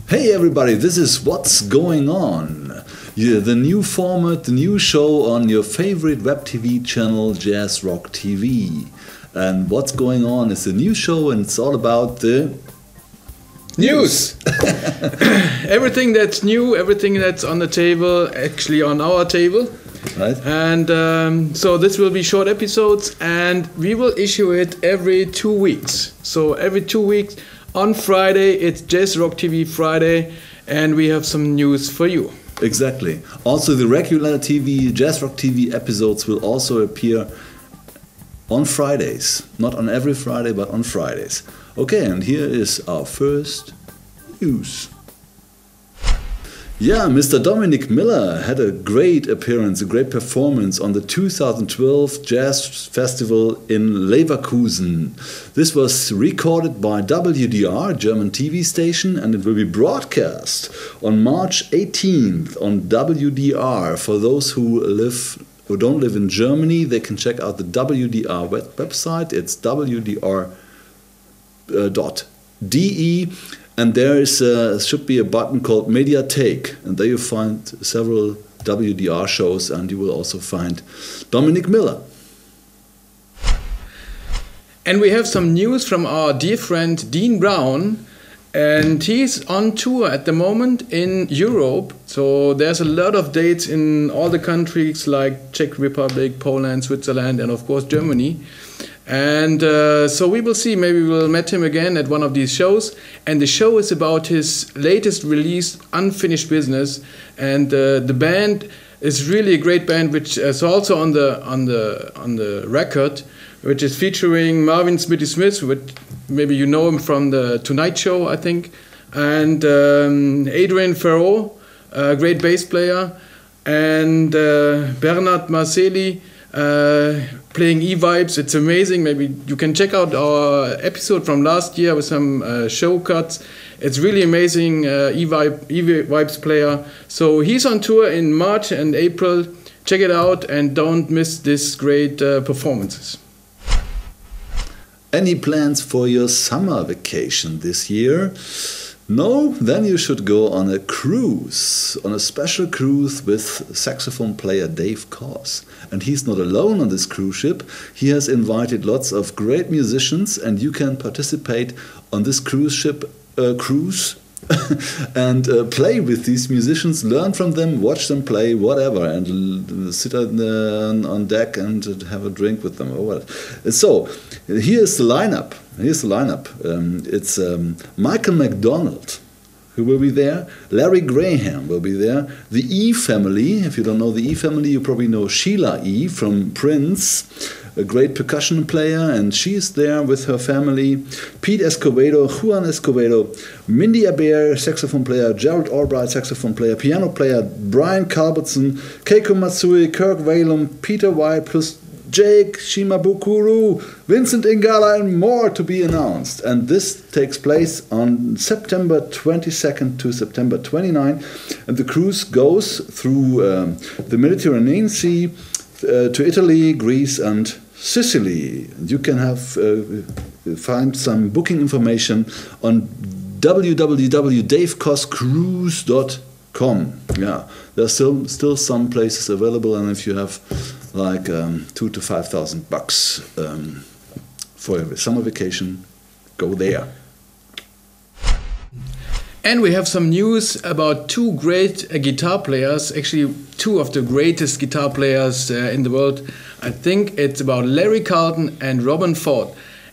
Hey everybody, this is What's Going On? Yeah, the new format, the new show on your favorite web TV channel, JazzrockTV. And What's Going On is a new show and it's all about the news. Everything that's new, everything that's on the table, actually on our table. Right. And so this will be short episodes and we will issue it every 2 weeks. So every 2 weeks on Friday, it's JazzrockTV Friday and we have some news for you. Exactly. Also the regular TV, JazzrockTV episodes will also appear on Fridays. Not on every Friday, but on Fridays. Okay, and here is our first news. Yeah, Mr. Dominic Miller had a great appearance, a great performance on the 2012 Jazz Festival in Leverkusen. This was recorded by WDR, German TV station, and it will be broadcast on March 18th on WDR. For those who don't live in Germany, they can check out the WDR website. It's wdr.de. And there should be a button called Mediathek, and there you find several WDR shows, and you will also find Dominic Miller. And we have some news from our dear friend Dean Brown, and he's on tour at the moment in Europe. So there's a lot of dates in all the countries like Czech Republic, Poland, Switzerland, and of course Germany. And so we will see, maybe we'll meet him again at one of these shows. And the show is about his latest release, Unfinished Business. And the band is really a great band, which is also on the record, which is featuring Marvin Smitty Smith, which maybe you know him from the Tonight Show, I think, and Adrian Ferro, a great bass player, and Bernard Marcelli, playing E-Vibes. It's amazing. Maybe you can check out our episode from last year with some show cuts. It's really amazing E-Vibes player. So he's on tour in March and April. Check it out and don't miss this great performances. Any plans for your summer vacation this year? No? Then you should go on a cruise, on a special cruise with saxophone player Dave Koss. And he's not alone on this cruise ship. He has invited lots of great musicians and you can participate on this cruise ship cruise and play with these musicians, learn from them, watch them play, whatever, and sit on deck and have a drink with them. Or what. So, here's the lineup. It's Michael McDonald, who will be there. Larry Graham will be there. The E family. If you don't know the E family, you probably know Sheila E from Prince, a great percussion player, and she's there with her family. Pete Escobedo, Juan Escobedo, Mindy Aber, saxophone player, Gerald Albright, saxophone player, piano player, Brian Culbertson, Keiko Matsui, Kirk Whalum, Peter White, plus Jake Shimabukuro, Vincent Ingala, and more to be announced. And this takes place on September 22nd to September 29th. And the cruise goes through the Mediterranean Sea to Italy, Greece, and Sicily. You can find some booking information on www.davekoscruise.com. Yeah, there's still some places available, and if you have like $2,000 to $5,000 for a summer vacation, go there. And we have some news about two great guitar players, actually two of the greatest guitar players in the world. I think it's about Larry Carlton and Robben Ford.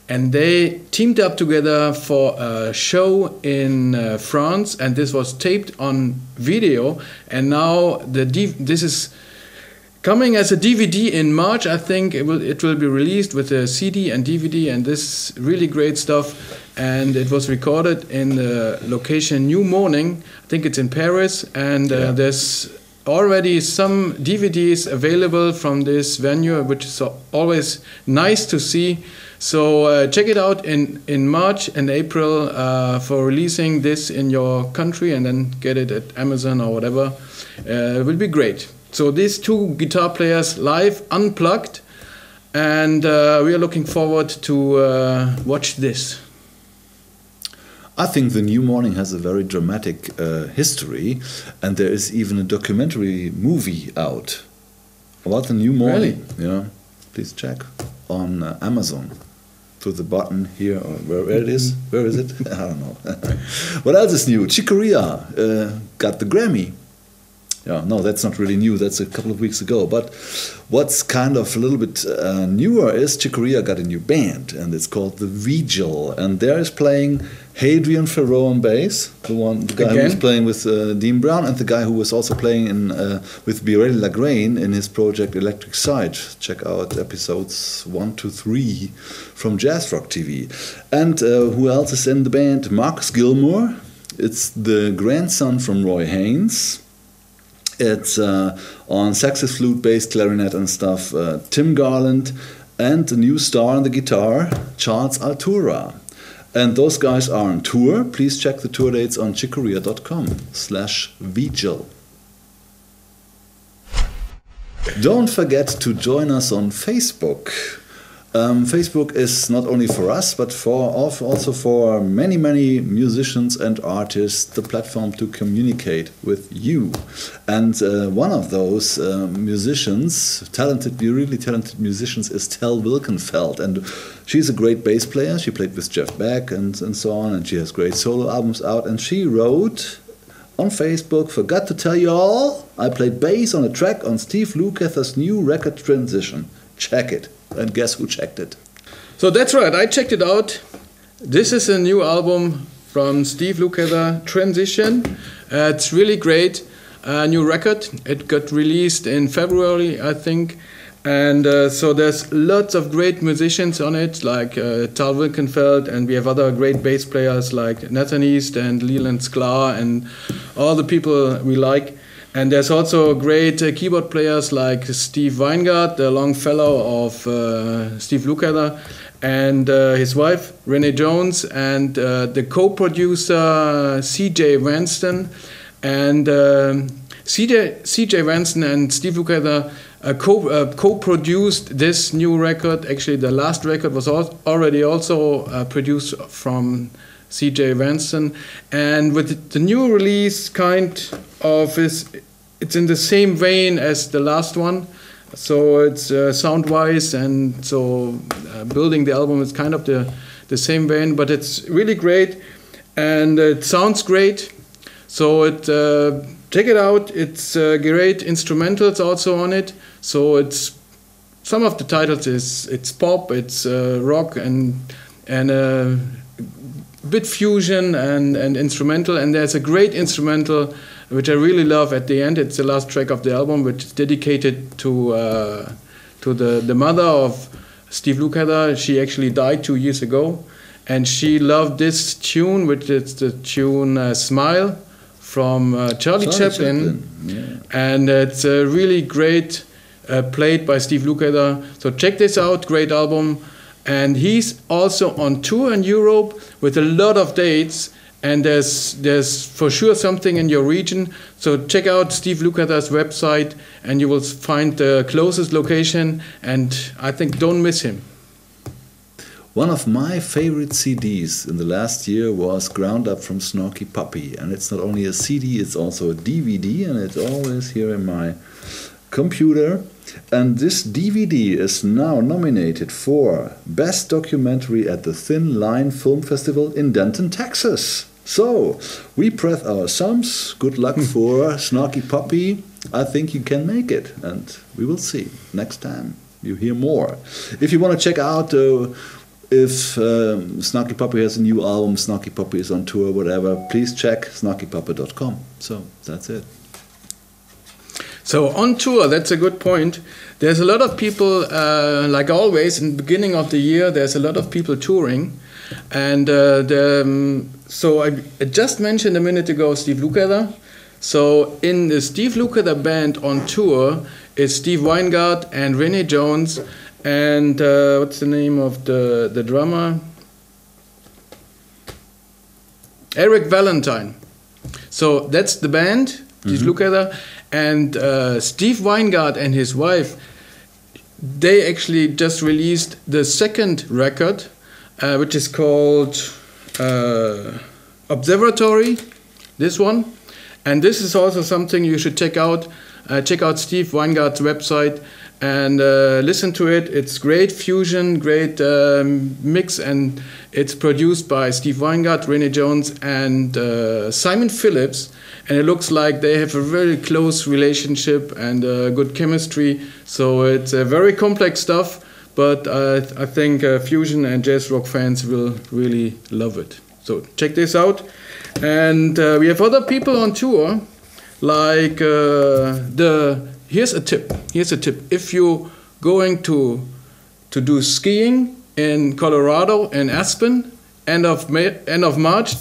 And they teamed up together for a show in France, and this was taped on video. And now this is coming as a DVD in March. I think it will be released with a CD and DVD, and this really great stuff. And it was recorded in the location New Morning. I think it's in Paris, and there's already some DVDs available from this venue, which is always nice to see. So check it out in March and April for releasing this in your country, and then get it at Amazon or whatever. It will be great. So these two guitar players live, unplugged, and we are looking forward to watch this. I think the New Morning has a very dramatic history, and there is even a documentary movie out about the New Morning. Really? Yeah, please check on Amazon. To the button here, or where it is. Where is it? I don't know. What else is new? Corea got the Grammy. Yeah, no, that's not really new. That's a couple of weeks ago. But what's kind of a little bit newer is Corea got a new band, and it's called the Vigil, and there is playing Hadrian Ferro on bass, the guy who was playing with Dean Brown, and the guy who was also playing with Birelli Lagraine in his project Electric Side. Check out episodes 1 to 3 from JazzrockTV. And who else is in the band? Marcus Gilmore. It's the grandson from Roy Haynes. It's on saxophone, flute, bass, clarinet and stuff, Tim Garland, and a new star on the guitar, Charles Altura. And those guys are on tour. Please check the tour dates on chicorea.com/vigil. Don't forget to join us on Facebook. Facebook is not only for us, but also for many, many musicians and artists, the platform to communicate with you. And one of those musicians, really talented musicians, is Tel Wilkenfeld. And she's a great bass player. She played with Jeff Beck and so on, and she has great solo albums out. And she wrote on Facebook, "Forgot to tell you all, I played bass on a track on Steve Lukather's new record Transition. Check it." And guess who checked it? So that's right, I checked it out. This is a new album from Steve Lukather, Transition. It's really great, new record. It got released in February, I think. And so there's lots of great musicians on it, like Tal Wilkenfeld, and we have other great bass players like Nathan East and Leland Sklar and all the people we like. And there's also great keyboard players like Steve Weingart, the Longfellow of Steve Lukather, and his wife, Renee Jones, and the co-producer, C.J. Vanston. And C.J. Vanston and Steve Lukather co-produced this new record. Actually, the last record was already also produced from C.J. Vanston, and with the new release, it's in the same vein as the last one. So it's sound-wise, and so building the album is kind of the same vein, but it's really great, and it sounds great. So check it out. It's great instrumentals also on it. So it's some of the titles it's pop, it's rock, and bit fusion and instrumental, and there's a great instrumental which I really love at the end. It's the last track of the album, which is dedicated to the mother of Steve Lukather. She actually died 2 years ago, and she loved this tune, which is the tune "Smile" from Charlie Chaplin. Yeah. And it's really great, played by Steve Lukather. So check this out, great album. And he's also on tour in Europe with a lot of dates, and there's for sure something in your region. So check out Steve Lukather's website, and you will find the closest location, and I think don't miss him. One of my favorite CDs in the last year was Ground Up from Snarky Puppy, and it's not only a CD, it's also a DVD, and it's always here in my computer. And this DVD is now nominated for Best Documentary at the Thin Line Film Festival in Denton, Texas. So, we press our thumbs. Good luck for Snarky Puppy. I think you can make it, and we will see next time you hear more. If you want to check out if Snarky Puppy has a new album, Snarky Puppy is on tour, whatever, please check snarkypuppy.com. So, that's it. So on tour, that's a good point. There's a lot of people, like always, in the beginning of the year, there's a lot of people touring. And so I just mentioned a minute ago Steve Lukather. So in the Steve Lukather band on tour is Steve Weingart and Renee Jones. And what's the name of the drummer? Eric Valentine. So that's the band, Steve Lukather. And Steve Weingart and his wife, they actually just released the second record, which is called Observatory, this one. And this is also something you should check out. Check out Steve Weingart's website and listen to it. It's great fusion, great mix, and it's produced by Steve Weingart, Renee Jones, and Simon Phillips. And it looks like they have a very close relationship and good chemistry. So it's very complex stuff, but I think fusion and jazz rock fans will really love it. So check this out. And we have other people on tour, like here's a tip. If you're going to do skiing in Colorado in Aspen, end of March,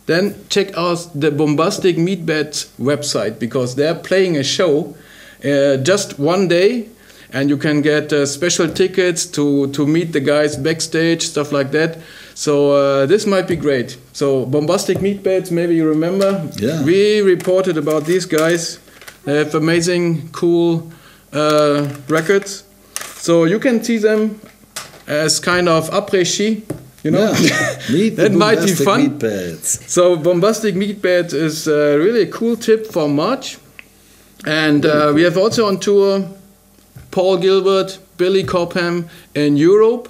then check out the Bombastic Meatbeds website, because they're playing a show just one day, and you can get special tickets to meet the guys backstage, stuff like that. So this might be great. So Bombastic Meatbeds, maybe you remember. Yeah. We reported about these guys. They have amazing, cool records. So you can see them as kind of après-ski, you know. Yeah. Meet the that might be fun. Meatbeds. So Bombastic Meatbeds is really a cool tip for March. And we have also on tour Paul Gilbert, Billy Cobham in Europe.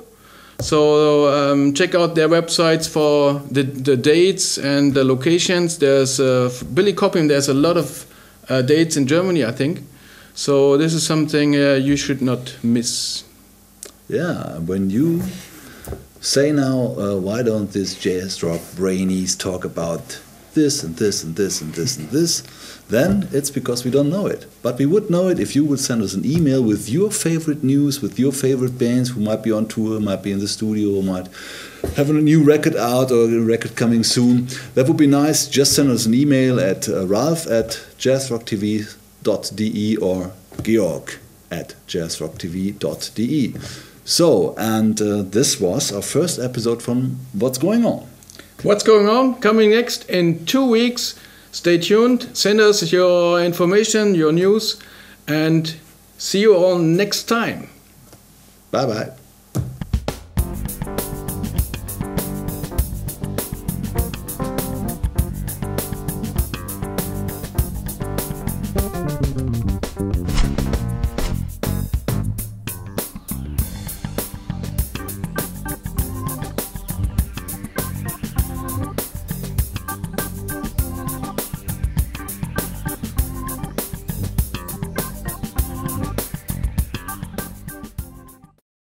So check out their websites for the dates and the locations. There's Billy Cobham. There's a lot of dates in Germany, I think. So this is something you should not miss. Yeah, when you say now, why don't these jazz rock brainies talk about this and this and this and this and this, then it's because we don't know it. But we would know it if you would send us an email with your favorite news, with your favorite bands who might be on tour, might be in the studio, might have a new record out or a record coming soon. That would be nice. Just send us an email at ralph@jazzrocktv.de or georg@jazzrocktv.de. So, and this was our first episode from What's Going On. What's Going On? Coming next in 2 weeks. Stay tuned. Send us your information, your news, and see you all next time. Bye-bye.